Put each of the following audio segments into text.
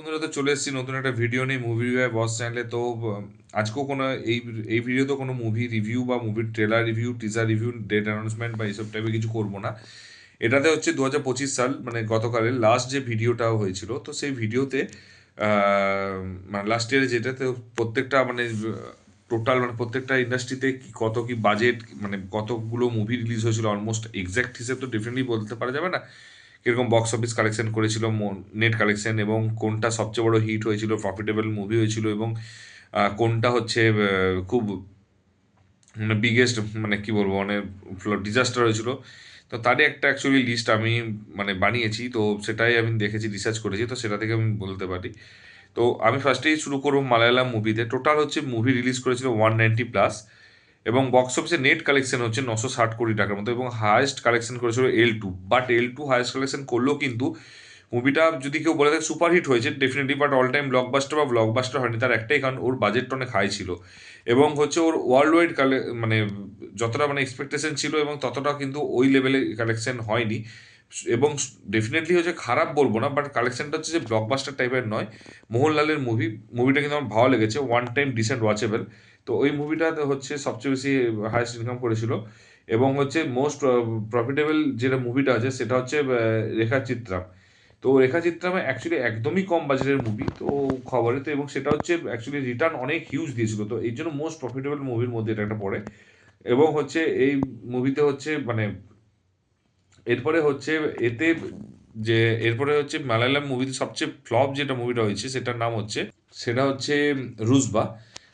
বন্ধুরা, তো চলে এসেছি নতুন একটা ভিডিও নিয়ে মুভি রিভিউ বস চ্যানেলে। তো আজকেও কোনো এই ভিডিওতে কোনো মুভি রিভিউ বা মুভির trailer review, teaser review, date announcement বা এইসব টাইপের কিছু করবো না। এটাতে হচ্ছে 2025 সাল, মানে গতকালের লাস্ট যে ভিডিওটা হয়েছিল, তো সেই ভিডিওতে মানে লাস্ট ইয়ারে যেটাতে প্রত্যেকটা মানে টোটাল মানে প্রত্যেকটা ইন্ডাস্ট্রিতে কত কি বাজেট, মানে কতগুলো মুভি রিলিজ হয়েছিল, অলমোস্ট এক্স্যাক্ট হিসেব তো ডেফিনেটলি বলতে পারা যাবে না। কিরকম বক্স অফিস কালেকশন করেছিল, নেট কালেকশন, এবং কোনটা সবচেয়ে বড় হিট হয়েছিল, প্রফিটেবল মুভি হয়েছিল, এবং কোনটা হচ্ছে খুব মানে বিগেস্ট, মানে কি বলবো, মানে ডিজাস্টার হয়েছিল। তো তারই একটা অ্যাকচুয়ালি লিস্ট আমি মানে বানিয়েছি, তো সেটাই আমি দেখেছি, রিসার্চ করেছি, তো সেটা থেকে আমি বলতে পারি। তো আমি ফার্স্টেই শুরু করবো মালায়ালাম মুভিতে। টোটাল হচ্ছে মুভি রিলিজ করেছিল 190+, এবং বক্স অফিসে নেট কালেকশন হচ্ছে 960 কোটি টাকার মতো, এবং হায়েস্ট কালেকশন করেছিল L2। But L2 highest collection করলেও কিন্তু মুভিটা যদি কেউ বলে থাকে সুপারহিট হয়েছে, definitely, but all time blockbuster বা ব্লকবাস্টার হয়নি। তার একটাই কারণ, ওর বাজেটটা অনেক হাই ছিল, এবং হচ্ছে ওর ওয়ার্ল্ড ওয়াইড মানে যতটা মানে এক্সপেকটেশন ছিল এবং ততটা কিন্তু ওই লেভেলে কালেকশন হয়নি। এবং ডেফিনেটলি হচ্ছে খারাপ বলবো না, বাট কালেকশনটা হচ্ছে যে ব্লকবাস্টার টাইপের নয়। মোহনলালের মুভিটা কিন্তু আমার ভালো লেগেছে, ওয়ান টাইম ডিসেন্ট ওয়াচেবল। তো ওই মুভিটাতে হচ্ছে সবচেয়ে বেশি হাইয়েস্ট ইনকাম করেছিল। এবং হচ্ছে মোস্ট প্রফিটেবল যেটা মুভিটা আছে সেটা হচ্ছে রেখা চিত্রাম। তো রেখা চিত্রামে অ্যাকচুয়ালি একদমই কম বাজেটের মুভি তো খবরে, তো এবং সেটা হচ্ছে অ্যাকচুয়ালি রিটার্ন অনেক হিউজ দিয়েছিল, তো এই জন্য মোস্ট প্রফিটেবল মুভির মধ্যে এটা একটা পড়ে। এবং হচ্ছে এই মুভিতে হচ্ছে মানে এরপরে হচ্ছে এতে যে এরপরে হচ্ছে মালায়ালাম মুভিতে সবচেয়ে ফ্লপ যেটা মুভিটা হয়েছে সেটা হচ্ছে রুজবা।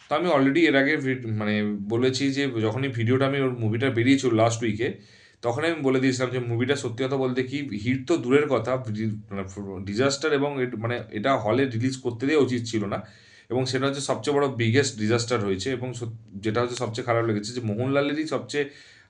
তো আমি অলরেডি এর আগে মানে বলেছি যে যখনই ভিডিওটা আমি ওর মুভিটা বেরিয়েছিল লাস্ট উইকে, তখন আমি বলে দিয়েছিলাম যে মুভিটা সত্যি কথা বলতে কি হিট তো দূরের কথা, মানে ডিজাস্টার, এবং মানে এটা হলে রিলিজ করতে দেওয়া উচিত ছিল না। এবং সেটা হচ্ছে সবচেয়ে বড় বিগেস্ট ডিজাস্টার হয়েছে। এবং যেটা হচ্ছে সবচেয়ে খারাপ লেগেছে যে মোহনলালেরই সবচেয়ে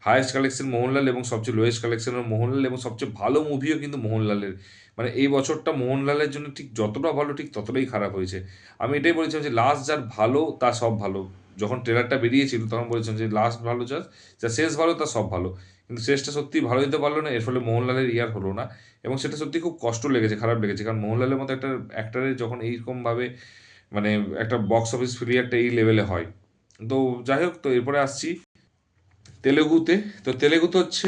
হায়েস্ট কালেকশন মোহনলাল, এবং সবচেয়ে লোয়েস্ট কালেকশনের মোহনলাল, এবং সবচেয়ে ভালো মুভিও কিন্তু মোহনলালের। মানে এই বছরটা মোহনলালের জন্য ঠিক যতটা ভালো ঠিক ততটাই খারাপ হয়েছে। আমি এটাই বলেছিলাম যে লাস্ট যার ভালো তার সব ভালো। যখন ট্রেলারটা বেরিয়েছিল তখন বলেছিলাম যে লাস্ট ভালো যার, যা শেষ ভালো তার সব ভালো। কিন্তু শেষটা সত্যি ভালো দিতে পারলো না, এর ফলে মোহনলালের ইয়ার হলো না। এবং সেটা সত্যি খুব কষ্ট লেগেছে, খারাপ লেগেছে, কারণ মোহনলালের মতো একটা অ্যাক্টারের যখন এইরকমভাবে মানে একটা বক্স অফিস ফেলিয়ারটা এই লেভেলে হয়। তো যাই হোক, তো এরপরে আসছি তেলেগুতে। তো তেলেগুতে হচ্ছে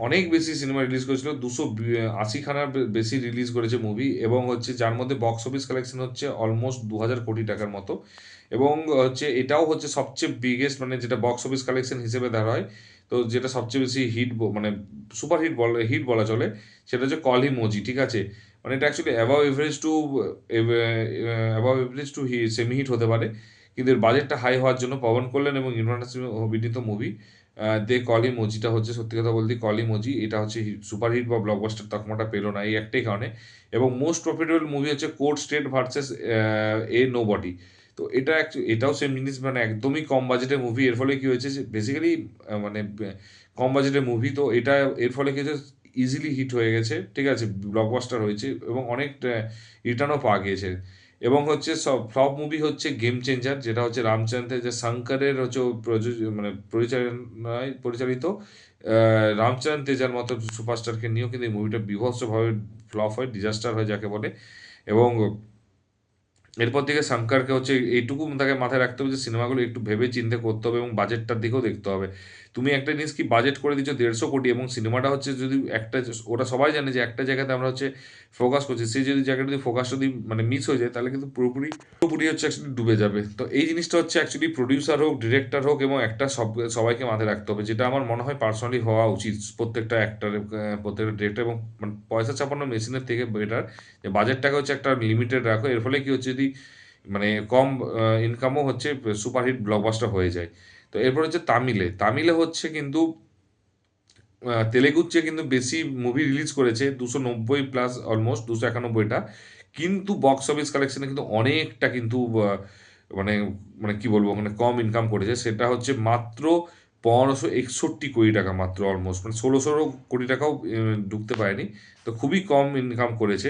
অনেক বেশি সিনেমা রিলিজ করেছিল, 280খানার বেশি রিলিজ করেছে মুভি, এবং হচ্ছে যার মধ্যে বক্স অফিস কালেকশন হচ্ছে অলমোস্ট 2000 কোটি টাকার মতো। এবং হচ্ছে এটাও হচ্ছে সবচেয়ে বিগেস্ট, মানে যেটা বক্স অফিস কালেকশন হিসেবে ধরা হয়। তো যেটা সবচেয়ে বেশি মানে সুপার হিট বলা চলে, সেটা হচ্ছে কলি মোজি, ঠিক আছে। মানে এটা actually above average to semi hit হতে পারে, কিন্তু এর বাজেটটা হাই হওয়ার জন্য পবন কল্যাণ এবং ইমরান হাসিমের অভিনীত মুভি দে কলি মজিটা হচ্ছে সত্যি কথা বলতে কলি মজি এটা হচ্ছে সুপারহিট বা ব্লকবাস্টার তকমাটা পেলো না এই একটাই কারণে। এবং মোস্ট প্রফিটেবল মুভি হচ্ছে কোর্ট স্টেট ভার্সেস এ নো বডি। তো এটাও সেম জিনিস, মানে একদমই কম বাজেটের মুভি, এর ফলে কি হয়েছে যে বেসিক্যালি মানে কম বাজেটের মুভি, তো এটা এর ফলে কি হয়েছে, ইজিলি হিট হয়ে গেছে, ঠিক আছে, ব্লকবাস্টার হয়েছে, এবং অনেক রিটার্নও পাওয়া গিয়েছে। এবং হচ্ছে সব ফ্লপ মুভি হচ্ছে গেম চেঞ্জার, যেটা হচ্ছে রামচন্দ্রের যে শঙ্করের হচ্ছে মানে পরিচালিত রামচরণ তেজার মতো সুপারস্টারকে নিয়েও কিন্তু এই মুভিটা বিভৎসভাবে ফ্লপ হয়, ডিজাস্টার হয় যাকে বলে। এবং এরপর থেকে শঙ্করকে হচ্ছে এইটুকু তাকে মাথায় রাখতে হবে যে সিনেমাগুলো একটু ভেবে চিন্তে করতে হবে এবং বাজেটটার দিকেও দেখতে হবে। তুমি একটা জিনিস কি বাজেট করে দিচ্ছ 150 কোটি, এবং সিনেমাটা হচ্ছে যদি একটা, ওটা সবাই জানে যে একটা জায়গাতে আমরা হচ্ছে ফোকাস করছি, সেই যদি জায়গাটা যদি ফোকাস যদি মানে মিস হয়ে যায় তাহলে কিন্তু পুরোপুরি পুরোপুরি হচ্ছে অ্যাকচুয়ালি ডুবে যাবে। তো এই জিনিসটা হচ্ছে অ্যাকচুয়ালি প্রডিউসার হোক, ডিরেক্টর হোক, এবং একটা সবাইকে মাথায় রাখতে হবে, যেটা আমার মনে হয় পার্সোনালি হওয়া উচিত প্রত্যেকটা অ্যাক্টারের, প্রত্যেকটা ডিরেক্টর। এবং মানে পয়সা চাপানো মেশিনের থেকে বেটার যে বাজেটটাকে হচ্ছে একটা লিমিটেড রাখো, এর ফলে কি হচ্ছে যদি মানে কম ইনকামও হচ্ছে সুপারহিট ব্লকবাস্টার হয়ে যায়। তো এরপর হচ্ছে তামিলে হচ্ছে কিন্তু তেলেগুর চেয়ে কিন্তু বেশি মুভি রিলিজ করেছে, 290+, অলমোস্ট 291টা। কিন্তু বক্স অফিস কালেকশনে কিন্তু অনেকটা কিন্তু মানে মানে কি বলবো, মানে কম ইনকাম করেছে, সেটা হচ্ছে মাত্র 1561 কোটি টাকা, মাত্র অলমোস্ট মানে 1600 কোটি টাকাও ঢুকতে পারেনি। তো খুবই কম ইনকাম করেছে।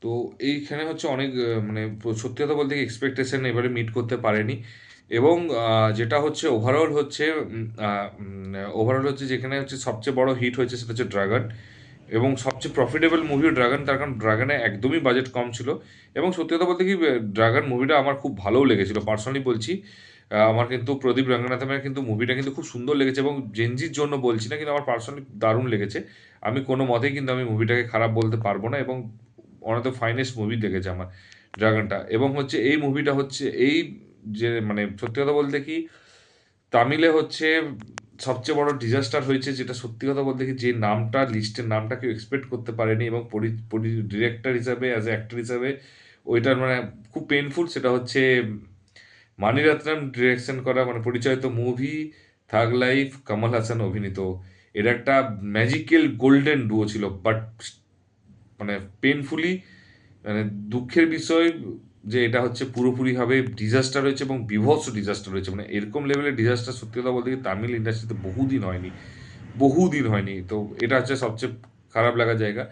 তো এইখানে হচ্ছে অনেক মানে সত্যি কথা বলতে এক্সপেকটেশন এবারে মিট করতে পারেনি। এবং যেটা হচ্ছে ওভারঅল হচ্ছে যেখানে হচ্ছে সবচেয়ে বড় হিট হয়েছে সেটা হচ্ছে ড্রাগন। এবং সবচেয়ে প্রফিটেবল মুভিও ড্রাগন, তার কারণ ড্রাগনে একদমই বাজেট কম ছিল। এবং সত্যি কথা বলতে কি ড্রাগন মুভিটা আমার খুব ভালোও লেগেছিল, পার্সোনালি বলছি। আমার কিন্তু প্রদীপ রঙ্গনাথনের কিন্তু মুভিটা কিন্তু খুব সুন্দর লেগেছে, এবং জেনজির জন্য বলছি না, কিন্তু আমার পার্সোনালি দারুণ লেগেছে। আমি কোনো মতেই কিন্তু আমি মুভিটাকে খারাপ বলতে পারবো না, এবং one of the finest movie লেগেছে আমার ড্রাগনটা। এবং হচ্ছে এই মুভিটা হচ্ছে এই যে মানে সত্যি কথা বলতে কি তামিলে হচ্ছে সবচেয়ে বড় ডিজাস্টার হয়েছে, যেটা সত্যি কথা বলতে কি যে নামটা লিস্টের নামটা কেউ এক্সপেক্ট করতে পারেনি, এবং ডিরেক্টর হিসাবে অ্যাজ এ অ্যাক্টর হিসাবে ওইটার মানে খুব পেনফুল। সেটা হচ্ছে মানিরত্নম ডিরেকশন করা মানে পরিচালিত মুভি থাগ লাইফ, কমল হাসান অভিনীত। এটা একটা ম্যাজিক্যাল গোল্ডেন ডুও ছিল, বাট মানে পেনফুলি মানে দুঃখের বিষয় যে এটা হচ্ছে পুরোপুরিভাবে ডিজাস্টার হয়েছে, এবং বিভৎস ডিজাস্টার হয়েছে। মানে এরকম লেভেলের ডিজাস্টার সত্যি কথা বলতে গিয়ে তামিল ইন্ডাস্ট্রিতে বহুদিন হয়নি, বহুদিন হয়নি। তো এটা হচ্ছে সবচেয়ে খারাপ লাগা জায়গা।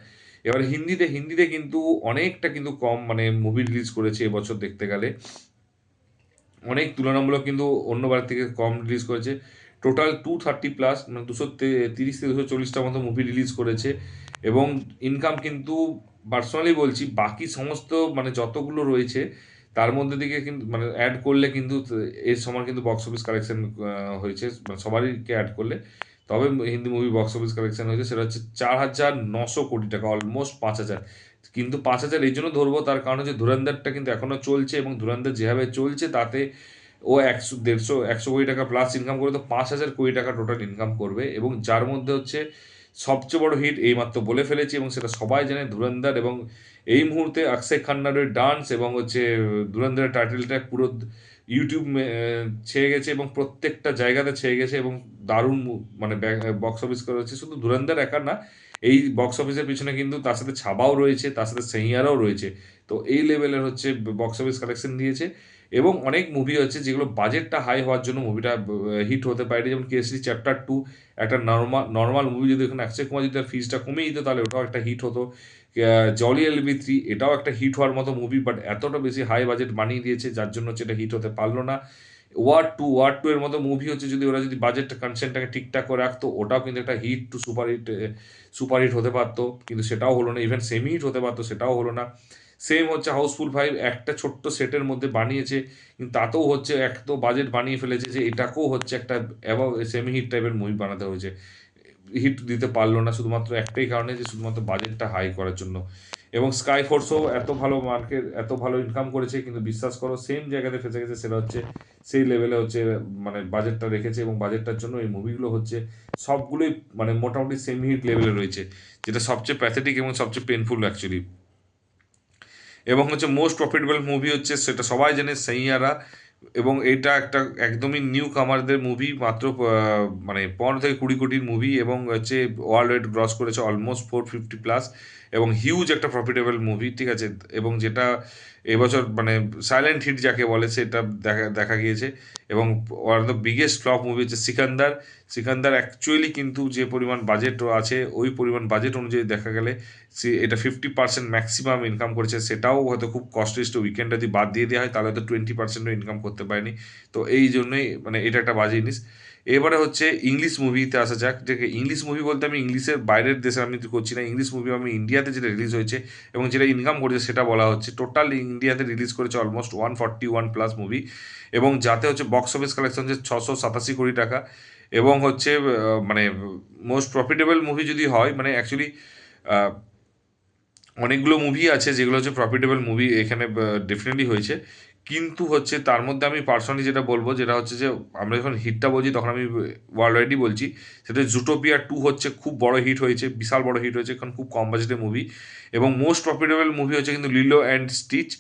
এবার হিন্দিতে হিন্দিতে কিন্তু অনেকটা কিন্তু কম মানে মুভি রিলিজ করেছে এবছর দেখতে গেলে, অনেক তুলনামূলক কিন্তু অন্যবার থেকে কম রিলিজ করেছে। টোটাল 230 প্লাস মানে 230 থেকে 240টার মতো মুভি রিলিজ করেছে। এবং ইনকাম কিন্তু পার্সোনালি বলছি বাকি সমস্ত মানে যতগুলো রয়েছে তার মধ্যে দিকে কিন্তু মানে অ্যাড করলে কিন্তু এর সমান কিন্তু বক্স অফিস কালেকশন হয়েছে, মানে সবারইকে অ্যাড করলে তবে Hindi movie box office collection হয়েছে, সেটা হচ্ছে 4,900 কোটি টাকা, অলমোস্ট 5,000। কিন্তু 5,000 এই জন্য ধরবো তার কারণ হচ্ছে ধুরন্ধরটা কিন্তু এখনো চলছে, এবং ধুরন্ধর যেভাবে চলছে তাতে ও 100 150 100 কোটি টাকা প্লাস ইনকাম করে, তো 5,000 কোটি টাকা টোটাল ইনকাম করবে। এবং যার মধ্যে হচ্ছে সবচেয়ে বড় হিট এইমাত্র বলে ফেলেছি, এবং সেটা সবাই জানে ধুরন্ধর। এবং এই মুহূর্তে অক্ষয় খান্নারের ডান্স এবং হচ্ছে ধুরন্ধরের টাইটেলটা পুরো ইউটিউব ছেয়ে গেছে, এবং প্রত্যেকটা জায়গাতে ছেয়ে গেছে, এবং দারুণ মানে বক্স অফিস করেছে। শুধু ধুরন্ধর একা না, এই বক্স অফিসের পিছনে কিন্তু তার সাথে ছাবাও রয়েছে, তার সাথে সেইয়ারাও রয়েছে। তো এই লেভেলের হচ্ছে বক্স অফিস কালেকশন দিয়েছে। এবং অনেক মুভি আছে যেগুলো বাজেটটা হাই হওয়ার জন্য মুভিটা হিট হতে পারে, যেমন কেসরি চ্যাপ্টার 2, একটা নর্মাল মুভি যদি এখানে অক্ষয় কুমার যদি তার ফিজটা কমিয়ে দিত তাহলে ওটাও একটা হিট হতো। জলি LB3 এটাও একটা হিট হওয়ার মতো মুভি, বাট এতটা বেশি হাই বাজেট বানিয়ে দিয়েছে যার জন্য হচ্ছে এটা হিট হতে পারলো না। ওয়ার টু এর মতো মুভি হচ্ছে যদি ওরা যদি বাজেটটা কনসেন্টটাকে ঠিকঠাক করে রাখতো ওটাও কিন্তু একটা হিট টু সুপারহিট হতে পারতো, কিন্তু সেটাও হলো না। ইভেন সেমি হিট হতে পারতো, সেটাও হলো না। সেম হচ্ছে হাউসফুল 5, একটা ছোট্ট সেটের মধ্যে বানিয়েছে, কিন্তু তাতেও হচ্ছে এক তো বাজেট বানিয়ে ফেলেছে যে এটাকেও হচ্ছে একটা অ্যাবাভ সেমি হিট টাইপের মুভি বানাতে হয়েছে, হিট দিতে পারলো না শুধুমাত্র একটাই কারণে যে শুধুমাত্র বাজেটটা হাই করার জন্য। এবং স্কাই ফোর্সও এত ভালো মার্কেট এত ভালো ইনকাম করেছে, কিন্তু বিশ্বাস করো সেম জায়গাতে ফেসে গেছে, সেটা হচ্ছে সেই লেভেলে হচ্ছে মানে বাজেটটা রেখেছে, এবং বাজেটটার জন্য এই মুভিগুলো হচ্ছে সবগুলোই মানে মোটামুটি সেমি হিট লেভেলে রয়েছে, যেটা সবচেয়ে প্যাথেটিক এবং সবচেয়ে পেনফুল অ্যাকচুয়ালি। এবং হচ্ছে মোস্ট প্রফিটেবল মুভি হচ্ছে সেটা সবাই জানে সেইয়ারা। এবং এটা একটা একদমই নিউ কামারদের মুভি, মাত্র মানে 15 থেকে 20 কোটির মুভি, এবং হচ্ছে ওয়ার্ল্ড ওয়াইড গ্রস করেছে অলমোস্ট 450 প্লাস, এবং হিউজ একটা প্রফিটেবল মুভি, ঠিক আছে। এবং যেটা এবছর মানে সাইলেন্ট হিট যাকে বলে সেটা দেখা দেখা গিয়েছে। এবং one of the biggest flop movie হচ্ছে সিকান্দার। সিকান্দার অ্যাকচুয়ালি কিন্তু যে পরিমাণ বাজেট আছে ওই পরিমাণ বাজেট অনুযায়ী দেখা গেলে এটা 50% ম্যাক্সিমাম ইনকাম করেছে, সেটাও হয়তো খুব কস্টেস্ট। উইকেন্ড যদি বাদ দিয়ে দেওয়া হয় তাহলে হয়তো 20%ও ইনকাম করতে পারেনি। তো এই জন্যই মানে এটা একটা বাজে জিনিস। এবারে হচ্ছে ইংলিশ মুভিতে আসা যাক, যে ইংলিশ মুভি বলতে আমি ইংলিশের বাইরের দেশে আমি করছি না, ইংলিশ মুভি আমি ইন্ডিয়াতে যেটা রিলিজ হয়েছে এবং যেটা ইনকাম করেছে সেটা বলা হচ্ছে। টোটাল ইন্ডিয়াতে রিলিজ করেছে অলমোস্ট 141 প্লাস মুভি, এবং যাতে হচ্ছে বক্স অফিস কালেকশন হচ্ছে 687 কোটি টাকা। এবং হচ্ছে মানে মোস্ট প্রফিটেবল মুভি যদি হয় মানে অ্যাকচুয়ালি অনেকগুলো মুভি আছে যেগুলো হচ্ছে প্রফিটেবল মুভি এখানে ডেফিনেটলি হয়েছে, কিন্তু হচ্ছে তার মধ্যে আমি পার্সোনালি যেটা বলবো যেটা হচ্ছে যে আমরা যখন হিটটা বলছি তখন আমি ওয়ার্ল্ড ওয়াইডই বলছি। সেটা জুটোপিয়া 2 হচ্ছে খুব বড় হিট হয়েছে, বিশাল বড় হিট হয়েছে, কারণ খুব কম বাজেটের মুভি। এবং মোস্ট প্রফিটেবল মুভি হচ্ছে কিন্তু লিলো অ্যান্ড স্টিচ,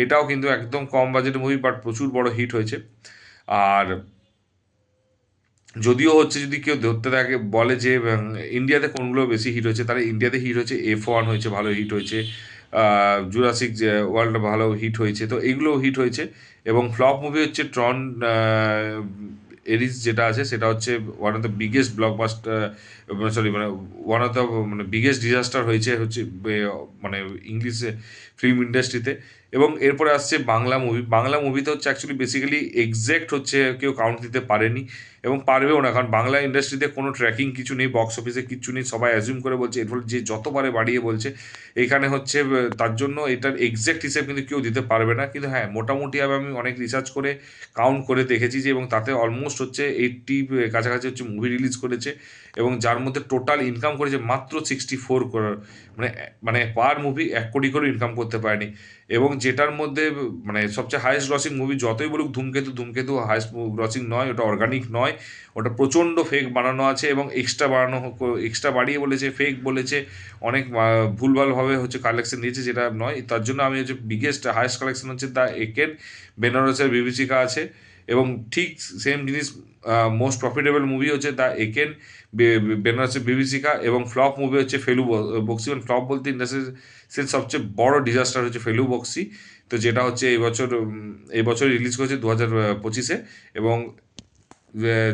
এটাও কিন্তু একদম কম বাজেটের মুভি বাট প্রচুর বড় হিট হয়েছে। আর যদিও হচ্ছে যদি কেউ ধরতে থাকে বলে যে ইন্ডিয়াতে কোনগুলো বেশি হিট হয়েছে, তাহলে ইন্ডিয়াতে হিট হয়েছে F1 হয়েছে, ভালো হিট হয়েছে। জুরাসিক ওয়ার্ল্ড ভালো হিট হয়েছে, তো এইগুলোও হিট হয়েছে। এবং ফ্লপ মুভি হচ্ছে ট্রন এরিস যেটা আছে সেটা হচ্ছে one of the biggest blockbuster, sorry মানে ওয়ান অফ দ্য মানে বিগেস্ট ডিজাস্টার হয়েছে হচ্ছে মানে ইংলিশ ফিল্ম ইন্ডাস্ট্রিতে। এবং এরপরে আসছে বাংলা মুভি। বাংলা মুভিতে হচ্ছে অ্যাকচুয়ালি বেসিক্যালি এক্স্যাক্ট হচ্ছে কেউ কাউন্ট দিতে পারেনি এবং পারবেও না, কারণ বাংলা ইন্ডাস্ট্রিতে কোনো ট্র্যাকিং কিছু নেই, বক্স অফিসে কিচ্ছু নেই, সবাই অ্যাজিউম করে বলছে, এর ফলে যে যতবারে বাড়িয়ে বলছে এখানে হচ্ছে তার জন্য এটার এক্স্যাক্ট হিসেব কিন্তু কেউ দিতে পারবে না। কিন্তু হ্যাঁ, মোটামুটিভাবে আমি অনেক রিসার্চ করে কাউন্ট করে দেখেছি যে, এবং তাতে অলমোস্ট হচ্ছে 80 কাছাকাছি হচ্ছে মুভি রিলিজ করেছে, এবং যার মধ্যে টোটাল ইনকাম করেছে মাত্র 64 করোড়। মানে মানে পার মুভি 1 কোটি করে ইনকাম করতে পারেনি। এবং যেটার মধ্যে মানে সবচেয়ে হাইয়েস্ট গ্রসিং মুভি যতই বলুক ধূমকেতু, ধূমকেতু হাইয়েস্ট গ্রসিং নয়, ওটা অর্গানিক নয়, ওটা প্রচণ্ড ফেক বানানো আছে এবং এক্সট্রা বানানো, এক্সট্রা বাড়িয়ে বলেছে, ফেক বলেছে, অনেক ভুলভালভাবে হচ্ছে কালেকশন দিয়েছে, যেটা নয়। তার জন্য আমি হচ্ছে বিগেস্ট হাইয়েস্ট কালেকশন হচ্ছে দ্য একেন, বেনারসের বিভীষিকা আছে। এবং ঠিক সেম জিনিস মোস্ট প্রফিটেবল মুভি হচ্ছে দ্য একেন, বেনারসের বিভীষিকা, এবং ফ্লপ মুভি হচ্ছে ফেলু বক্সি। মানে ফ্লপ বলতে ইন্ডাস্ট্রির সবচেয়ে বড় ডিজাস্টার হচ্ছে ফেলু বক্সি। তো যেটা হচ্ছে এই বছর রিলিজ করেছে 2025-এ। এবং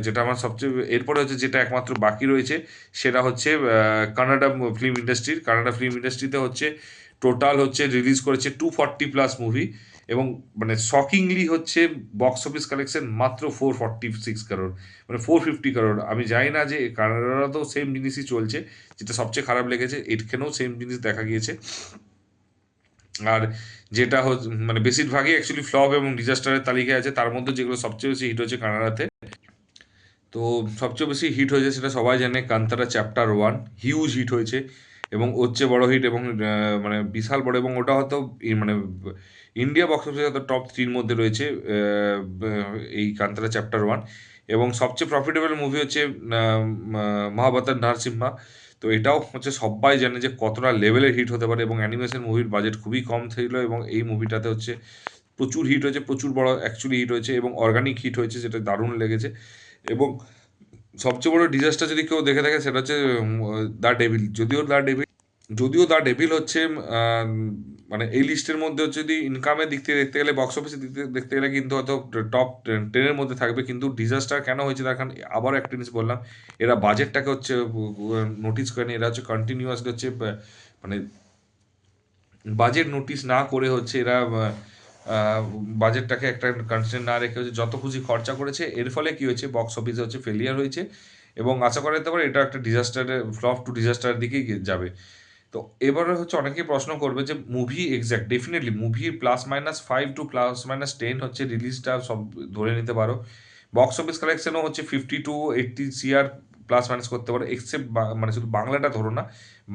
যেটা আমার সবচেয়ে এরপরে হচ্ছে যেটা একমাত্র বাকি রয়েছে সেটা হচ্ছে কানাডা ফিল্ম ইন্ডাস্ট্রিতে হচ্ছে টোটাল হচ্ছে রিলিজ করেছে 240+ মুভি, এবং মানে শকিংলি হচ্ছে বক্স অফিস কালেকশন মাত্র 446 কারোর, মানে 450 কারোর। আমি জানি না যে কানাডাতেও সেম জিনিসই চলছে, যেটা সবচেয়ে খারাপ লেগেছে, এখানেও সেম জিনিস দেখা গিয়েছে। আর যেটা হচ্ছে মানে বেশিরভাগই অ্যাকচুয়ালি ফ্লপ এবং ডিজাস্টারের তালিকায় আছে, তার মধ্যে যেগুলো সবচেয়ে বেশি হিট হচ্ছে কানাডাতে। তো সবচেয়ে বেশি হিট হয়েছে সেটা সবাই জানে, কান্তারা চ্যাপ্টার 1 হিউজ হিট হয়েছে, এবং ওর চেয়ে বড় হিট, এবং মানে বিশাল বড়, এবং ওটা হয়তো মানে ইন্ডিয়া বক্স অফিসে হয়তো টপ 3-র মধ্যে রয়েছে এই কান্তারা চ্যাপ্টার 1। এবং সবচেয়ে প্রফিটেবল মুভি হচ্ছে মহাভারত নরসিম্হা। তো এটাও হচ্ছে সবাই জানে যে কতটা লেভেলের হিট হতে পারে, এবং অ্যানিমেশন মুভির বাজেট খুবই কম ছিল, এবং এই মুভিটাতে হচ্ছে প্রচুর হিট হয়েছে, প্রচুর বড় অ্যাকচুয়ালি হিট হয়েছে, এবং অর্গানিক হিট হয়েছে, যেটা দারুণ লেগেছে। এবং সবচেয়ে বড় ডিজাস্টার যদি কেউ দেখে থাকে সেটা হচ্ছে দ্য ডেভিল। যদিও দ্য ডেভিল হচ্ছে আহ, মানে এই লিস্টের মধ্যে হচ্ছে, যদি ইনকামের দিক থেকে দেখতে গেলে, বক্স অফিসের দিক থেকে দেখতে গেলে কিন্তু হয়তো টপ 10-এর মধ্যে থাকবে, কিন্তু ডিজাস্টার কেন হয়েছে তার কারণ আবারও একটা জিনিস বললাম, এরা বাজেটটাকে হচ্ছে নোটিস করেনি, এরা হচ্ছে কন্টিনিউয়াসলি হচ্ছে মানে বাজেট নোটিস না করে হচ্ছে এরা বাজেটটাকে একটা কনস্ট্যান্ট না রেখে হচ্ছে যত খুশি খরচা করেছে, এর ফলে কি হয়েছে, বক্স অফিসে হচ্ছে ফেলিয়ার হয়েছে। এবং আশা করা যেতে পারে এটা একটা ডিজাস্টারের ফ্লপ টু ডিজাস্টারের দিকেই যাবে। তো এবারে হচ্ছে অনেকেই প্রশ্ন করবে যে মুভি এক্স্যাক্ট ডেফিনেটলি মুভির +-5 টু +-10 হচ্ছে রিলিজটা সব ধরে নিতে পারো। বক্স অফিস কালেকশনও হচ্ছে 50 to 80 CR প্লাস মাইনাস করতে পারো, এক্সেপ্ট মানে শুধু বাংলাটা ধরো না,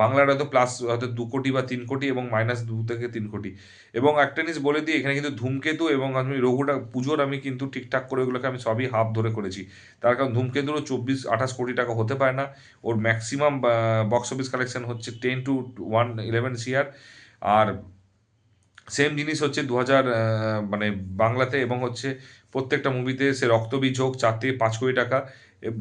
বাংলাটা হয়তো প্লাস হয়তো 2 কোটি বা 3 কোটি, এবং -2 থেকে 3 কোটি। এবং একটা জিনিস বলে দিই, এখানে কিন্তু ধূমকেতু এবং আমি রঘুটা পুজোর আমি কিন্তু ঠিকঠাক করে ওগুলোকে আমি সবই হাফ ধরে করেছি, তার কারণ ধূমকেতুরও 24-28 কোটি টাকা হতে পারে না, ওর ম্যাক্সিমাম বক্স অফিস কালেকশন হচ্ছে 10 to 111 CR। আর সেম জিনিস হচ্ছে 2000 মানে বাংলাতে, এবং হচ্ছে প্রত্যেকটা মুভিতে সে রক্তবীজ হোক 4 থেকে 5 কোটি টাকা,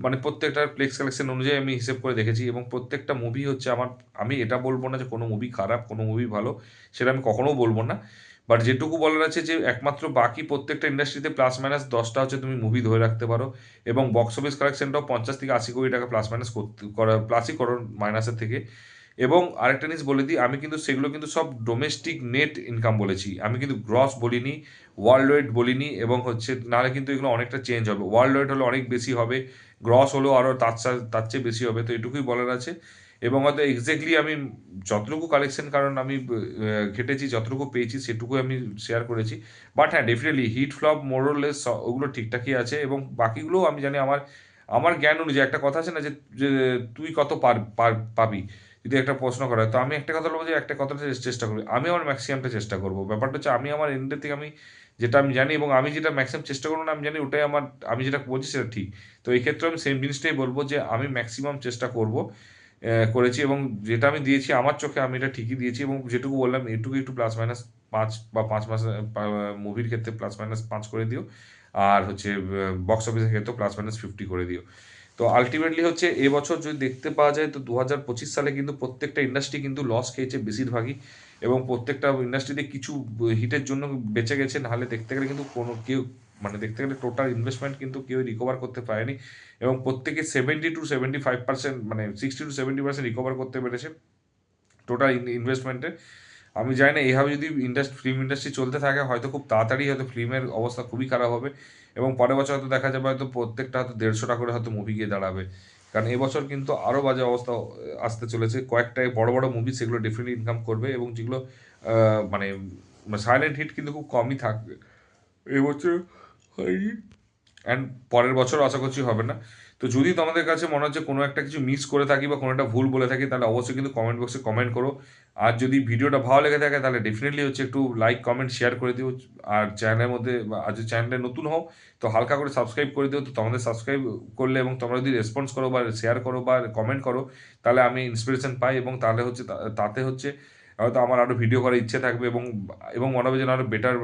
মানে প্রত্যেকটা প্লেক্স কালেকশন অনুযায়ী আমি হিসেব করে দেখেছি, এবং প্রত্যেকটা মুভি হচ্ছে আমার, আমি এটা বলবো না যে কোনো মুভি খারাপ কোনো মুভি ভালো, সেটা আমি কখনোও বলবো না। বাট যেটুকু বলার আছে যে একমাত্র বাকি প্রত্যেকটা ইন্ডাস্ট্রিতে +-10টা হচ্ছে তুমি মুভি ধরে রাখতে পারো, এবং বক্স অফিস কালেকশনটাও 50 থেকে 80 কোটি টাকা +- করতে করা প্লাসই করো মাইনাসের থেকে। এবং আরেকটা জিনিস বলে দিই, আমি কিন্তু সেগুলো কিন্তু সব ডোমেস্টিক নেট ইনকাম বলেছি, আমি কিন্তু গ্রস বলিনি, ওয়ার্ল্ড ওয়াইড বলিনি, এবং হচ্ছে নাহলে কিন্তু এগুলো অনেকটা চেঞ্জ হবে, ওয়ার্ল্ড ওয়াইড হলে অনেক বেশি হবে, গ্রস হলেও আরও তার চেয়ে বেশি হবে, তো এটুকুই বলার আছে। এবং হয়তো এক্স্যাক্টলি আমি যতটুকু কালেকশন, কারণ আমি ঘেটেছি, যতটুকু পেয়েছি সেটুকু আমি শেয়ার করেছি। বাট হ্যাঁ, ডেফিনেটলি হিট ফ্লপ মোরলেস ওগুলো ঠিকঠাকই আছে, এবং বাকিগুলোও আমি জানি, আমার আমার জ্ঞান অনুযায়ী একটা কথা আছে না যে যে তুই কত পাবি, যদি একটা প্রশ্ন করা হয়, তো আমি একটা কথা বলবো যে একটা কথাটা চেষ্টা করবি, আমি আমার ম্যাক্সিমামটা চেষ্টা করবো। ব্যাপারটা হচ্ছে আমি আমার এন্ডের থেকে আমি যেটা আমি জানি, এবং আমি যেটা ম্যাক্সিমাম চেষ্টা করবো না আমি জানি ওটাই আমার, আমি যেটা বলছি সেটা ঠিক। তো এই ক্ষেত্রে আমি সেম জিনিসটাই বলবো যে আমি ম্যাক্সিমাম চেষ্টা করব, করেছি, এবং যেটা আমি দিয়েছি আমার চোখে আমি এটা ঠিকই দিয়েছি, এবং যেটুকু বললাম এটুকু একটু +-5 বা 5 মাস মুভির ক্ষেত্রে +-5 করে দিও, আর হচ্ছে বক্স অফিসের ক্ষেত্রে +-50 করে দিও। তো আলটিমেটলি হচ্ছে এবছর যদি দেখতে পাওয়া যায়, তো 2025 সালে কিন্তু প্রত্যেকটা ইন্ডাস্ট্রি কিন্তু লস খেয়েছে বেশিরভাগই, এবং প্রত্যেকটা ইন্ডাস্ট্রিতে কিছু হিটের জন্য বেঁচে গেছে, নাহলে দেখতে গেলে কিন্তু কোনো কেউ, মানে দেখতে গেলে টোটাল ইনভেস্টমেন্ট কিন্তু কেউ রিকভার করতে পারেনি, এবং প্রত্যেকে 70 to 75%, মানে 60 to 70% রিকভার করতে পেরেছে টোটাল ইনভেস্টমেন্টে। আমি জানি না এইভাবে যদি ফিল্ম ইন্ডাস্ট্রি চলতে থাকে হয়তো খুব তাড়াতাড়ি হয়তো ফিল্মের অবস্থা খুবই খারাপ হবে, এবং পরের বছর হয়তো দেখা যাবে হয়তো প্রত্যেকটা হয়তো 150টা করে হয়তো মুভি গিয়ে দাঁড়াবে। কারণ এবছর কিন্তু আরও বাজে অবস্থা আসতে চলেছে, কয়েকটা বড় বড় মুভি সেগুলো ডেফিনেটলি ইনকাম করবে, এবং যেগুলো মানে সাইলেন্ট হিট কিন্তু খুব কমই থাকবে এবছর হয়নি, অ্যান্ড পরের বছর আশা করছি হবে না। তো যদি তোমাদের কাছে মনে হচ্ছে কোনো একটা কিছু মিস করে থাকি বা কোনো একটা ভুল বলে থাকি, তাহলে অবশ্যই কিন্তু কমেন্ট বক্সে কমেন্ট করো। আর যদি ভিডিওটা ভালো লেগে থাকে তাহলে ডেফিনেটলি হচ্ছে একটু লাইক কমেন্ট শেয়ার করে দিও। আর চ্যানেলের মধ্যে আর যদি চ্যানেলে নতুন হও তো হালকা করে সাবস্ক্রাইব করে দিও। তো তোমাদের সাবস্ক্রাইব করলে এবং তোমরা যদি রেসপন্স করো বা শেয়ার করো বা কমেন্ট করো, তাহলে আমি ইন্সপিরেশন পাই, এবং তাহলে হচ্ছে তাতে হচ্ছে হয়তো আমার আরও ভিডিও করার ইচ্ছে থাকবে, এবং এবং মনে হবে যেন আরও বেটার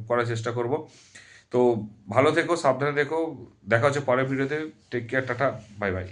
করার চেষ্টা করব। তো ভালো থেকো, সাবধানে থেকো, দেখা হচ্ছে পরের ভিডিওতে। Take care, tata, bye by.